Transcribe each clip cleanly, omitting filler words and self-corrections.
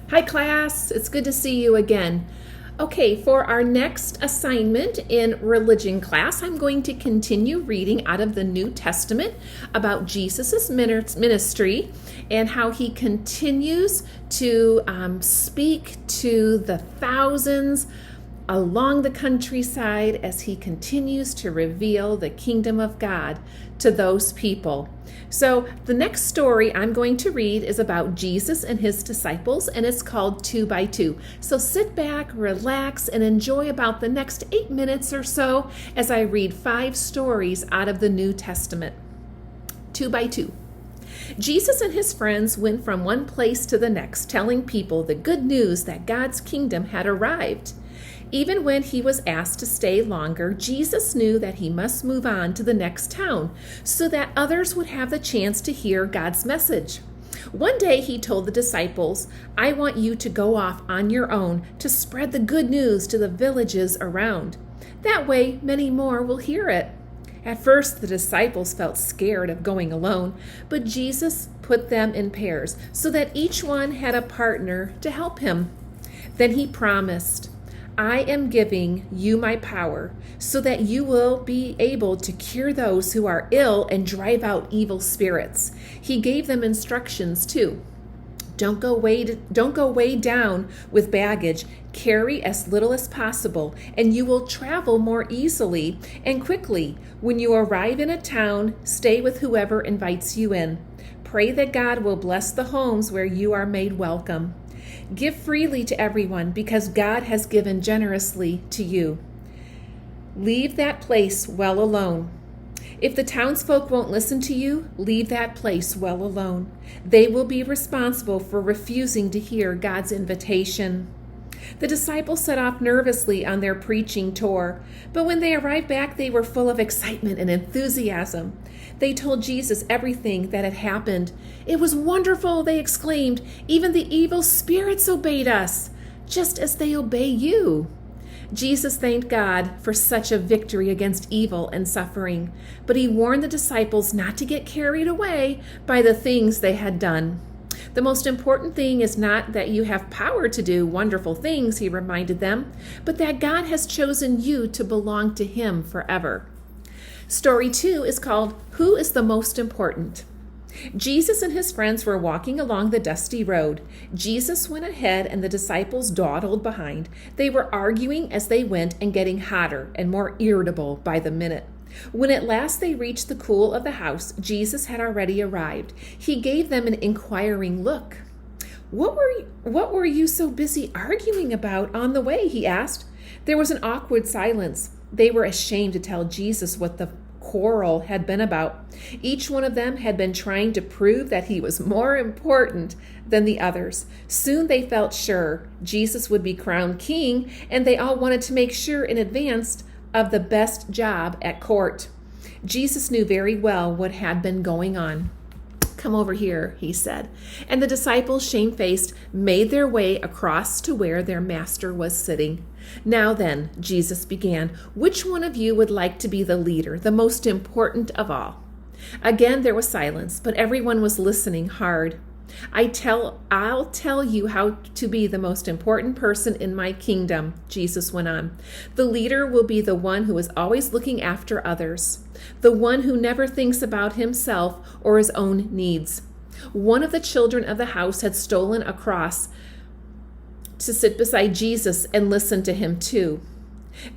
Hi class, it's good to see you again. Okay, for our next assignment in religion class, I'm going to continue reading out of the New Testament about Jesus' ministry and how he continues to speak to the thousands along the countryside as he continues to reveal the kingdom of God to those people. So the next story I'm going to read is about Jesus and his disciples, and it's called 2 by 2. So sit back, relax, and enjoy about the next 8 minutes or so as I read 5 stories out of the New Testament. 2 by 2. Jesus and his friends went from one place to the next, telling people the good news that God's kingdom had arrived. Even when he was asked to stay longer, Jesus knew that he must move on to the next town so that others would have the chance to hear God's message. One day he told the disciples, "I want you to go off on your own to spread the good news to the villages around. That way, many more will hear it." At first, the disciples felt scared of going alone, but Jesus put them in pairs so that each one had a partner to help him. Then he promised, "I am giving you my power so that you will be able to cure those who are ill and drive out evil spirits." He gave them instructions too. Don't go way down with baggage. Carry as little as possible, and you will travel more easily and quickly. When you arrive in a town, stay with whoever invites you in. Pray that God will bless the homes where you are made welcome. Give freely to everyone because God has given generously to you. Leave that place well alone. If the townsfolk won't listen to you, leave that place well alone. They will be responsible for refusing to hear God's invitation. The disciples set off nervously on their preaching tour, but when they arrived back, they were full of excitement and enthusiasm. They told Jesus everything that had happened. "It was wonderful," they exclaimed. "Even the evil spirits obeyed us, just as they obey you." Jesus thanked God for such a victory against evil and suffering, but he warned the disciples not to get carried away by the things they had done. The most important thing is not that you have power to do wonderful things, he reminded them, but that God has chosen you to belong to him forever. Story 2 is called Who is the Most Important? Jesus and his friends were walking along the dusty road. Jesus went ahead and the disciples dawdled behind. They were arguing as they went and getting hotter and more irritable by the minute. When at last they reached the cool of the house, Jesus had already arrived. He gave them an inquiring look. What were you so busy arguing about on the way?" he asked. There was an awkward silence. They were ashamed to tell Jesus what the quarrel had been about. Each one of them had been trying to prove that he was more important than the others. Soon they felt sure Jesus would be crowned king, and they all wanted to make sure in advance of the best job at court. Jesus knew very well what had been going on. "Come over here," he said. And the disciples, shamefaced, made their way across to where their master was sitting. "Now then," Jesus began, "which one of you would like to be the leader, the most important of all?" Again there was silence, but everyone was listening hard. I'll tell you how to be the most important person in my kingdom," Jesus went on. "The leader will be the one who is always looking after others, the one who never thinks about himself or his own needs." One of the children of the house had stolen across to sit beside Jesus and listen to him too.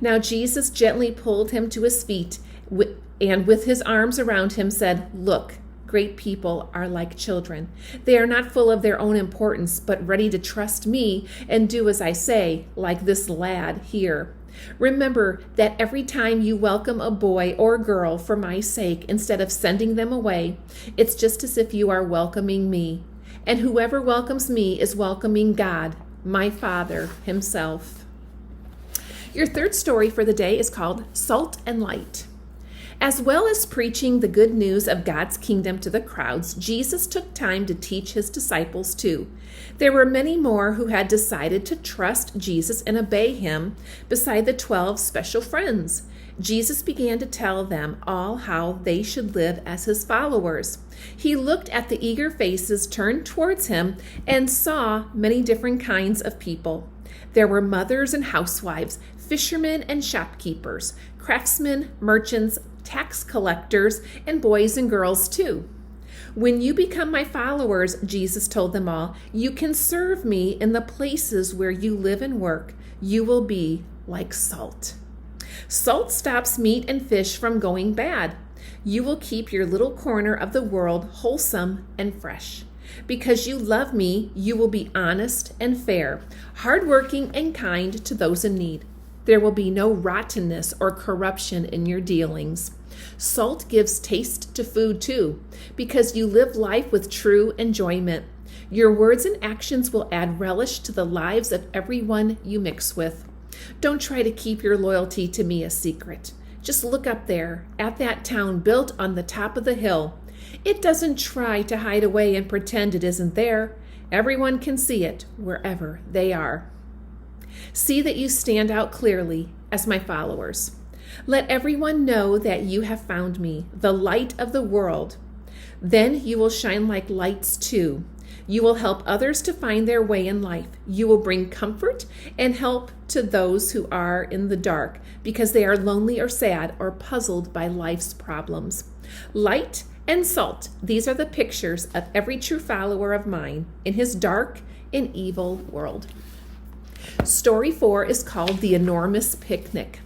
Now Jesus gently pulled him to his feet and with his arms around him said, "Look, great people are like children. They are not full of their own importance, but ready to trust me and do as I say, like this lad here. Remember that every time you welcome a boy or girl for my sake, instead of sending them away, it's just as if you are welcoming me. And whoever welcomes me is welcoming God, my Father himself." Your third story for the day is called Salt and Light. As well as preaching the good news of God's kingdom to the crowds, Jesus took time to teach his disciples too. There were many more who had decided to trust Jesus and obey him beside the 12 special friends. Jesus began to tell them all how they should live as his followers. He looked at the eager faces turned towards him and saw many different kinds of people. There were mothers and housewives, fishermen and shopkeepers, craftsmen, merchants, tax collectors, and boys and girls too. When you become my followers, Jesus told them all, you can serve me in the places where you live and work. You will be like salt. Salt stops meat and fish from going bad. You will keep your little corner of the world wholesome and fresh. Because you love me, you will be honest and fair, hardworking and kind to those in need. There will be no rottenness or corruption in your dealings. Salt gives taste to food too, because you live life with true enjoyment. Your words and actions will add relish to the lives of everyone you mix with. Don't try to keep your loyalty to me a secret. Just look up there at that town built on the top of the hill. It doesn't try to hide away and pretend it isn't there. Everyone can see it wherever they are. See that you stand out clearly as my followers. Let everyone know that you have found me, the light of the world. Then you will shine like lights too. You will help others to find their way in life. You will bring comfort and help to those who are in the dark because they are lonely or sad or puzzled by life's problems. Light and salt, these are the pictures of every true follower of mine in his dark and evil world. Story 4 is called The Enormous Picnic.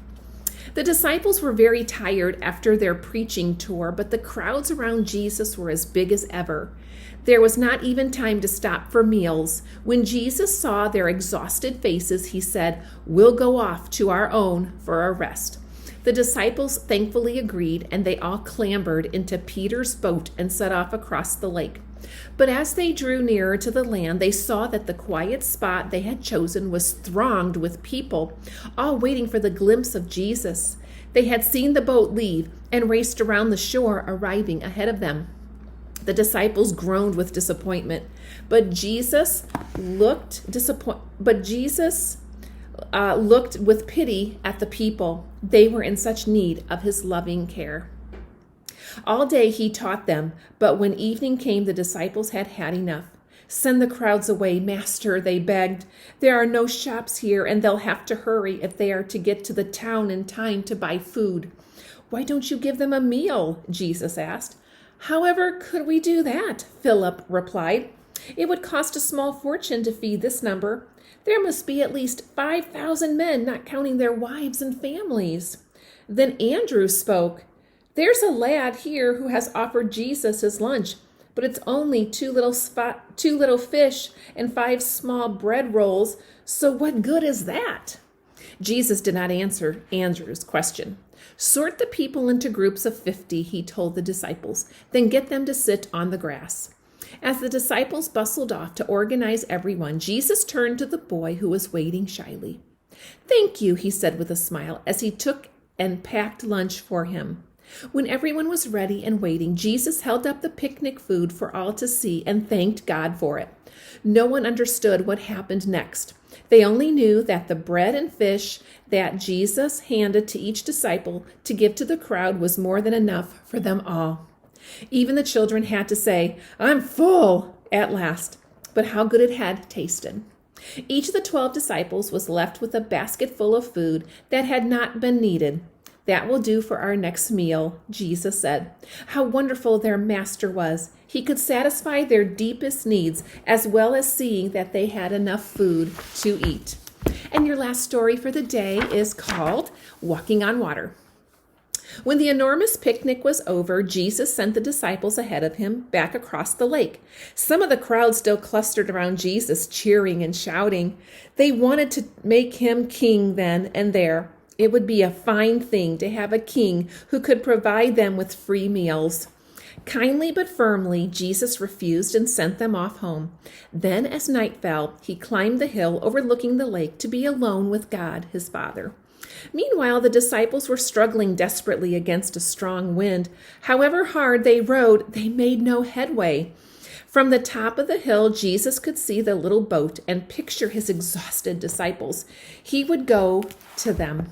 The disciples were very tired after their preaching tour, but the crowds around Jesus were as big as ever. There was not even time to stop for meals. When Jesus saw their exhausted faces, he said, "We'll go off to our own for a rest." The disciples thankfully agreed, and they all clambered into Peter's boat and set off across the lake. But as they drew nearer to the land, they saw that the quiet spot they had chosen was thronged with people, all waiting for the glimpse of Jesus. They had seen the boat leave and raced around the shore, arriving ahead of them. The disciples groaned with disappointment, but Jesus looked with pity at the people. They were in such need of his loving care. All day he taught them, but when evening came, the disciples had had enough. "Send the crowds away, Master," they begged. "There are no shops here, and they'll have to hurry if they are to get to the town in time to buy food." "Why don't you give them a meal?" Jesus asked. "However could we do that?" Philip replied. "It would cost a small fortune to feed this number. There must be at least 5,000 men, not counting their wives and families." Then Andrew spoke. "There's a lad here who has offered Jesus his lunch, but it's only two little fish and 5 small bread rolls, so what good is that?" Jesus did not answer Andrew's question. "Sort the people into groups of 50, he told the disciples, "then get them to sit on the grass." As the disciples bustled off to organize everyone, Jesus turned to the boy who was waiting shyly. "Thank you," he said with a smile as he took and packed lunch for him. When everyone was ready and waiting, Jesus held up the picnic food for all to see and thanked God for it. No one understood what happened next. They only knew that the bread and fish that Jesus handed to each disciple to give to the crowd was more than enough for them all. Even the children had to say, "I'm full," at last. But how good it had tasted. Each of the 12 disciples was left with a basket full of food that had not been needed. "That will do for our next meal," Jesus said. How wonderful their master was. He could satisfy their deepest needs as well as seeing that they had enough food to eat. And your last story for the day is called Walking on Water. When the enormous picnic was over, Jesus sent the disciples ahead of him back across the lake. Some of the crowd still clustered around Jesus, cheering and shouting. They wanted to make him king then and there. It would be a fine thing to have a king who could provide them with free meals. Kindly but firmly, Jesus refused and sent them off home. Then, as night fell, he climbed the hill overlooking the lake to be alone with God, his Father. Meanwhile, the disciples were struggling desperately against a strong wind. However hard they rowed, they made no headway. From the top of the hill, Jesus could see the little boat and picture his exhausted disciples. He would go to them.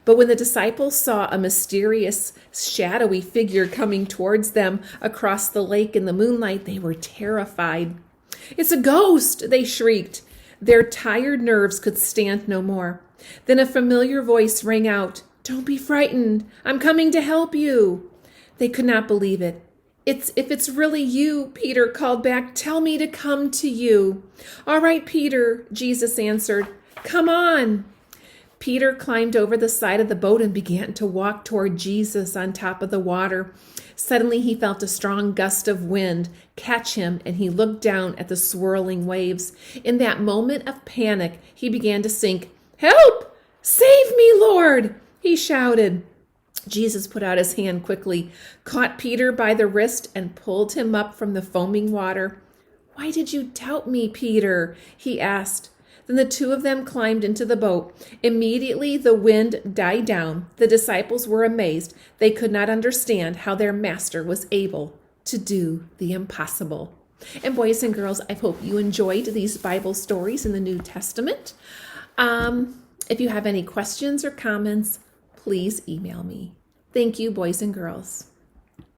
But when the disciples saw a mysterious, shadowy figure coming towards them across the lake in the moonlight, they were terrified. "It's a ghost!" they shrieked. Their tired nerves could stand no more. Then a familiar voice rang out, "Don't be frightened. I'm coming to help you." They could not believe it. If it's really you," Peter called back, "tell me to come to you." "All right, Peter," Jesus answered. "Come on." Peter climbed over the side of the boat and began to walk toward Jesus on top of the water. Suddenly he felt a strong gust of wind catch him, and he looked down at the swirling waves. In that moment of panic, he began to sink. "Help! Save me, Lord!" he shouted. Jesus put out his hand quickly, caught Peter by the wrist, and pulled him up from the foaming water. "Why did you doubt me, Peter?" he asked. Then the two of them climbed into the boat. Immediately the wind died down. The disciples were amazed. They could not understand how their master was able to do the impossible. And boys and girls, I hope you enjoyed these Bible stories in the New Testament. If you have any questions or comments, please email me. Thank you, boys and girls.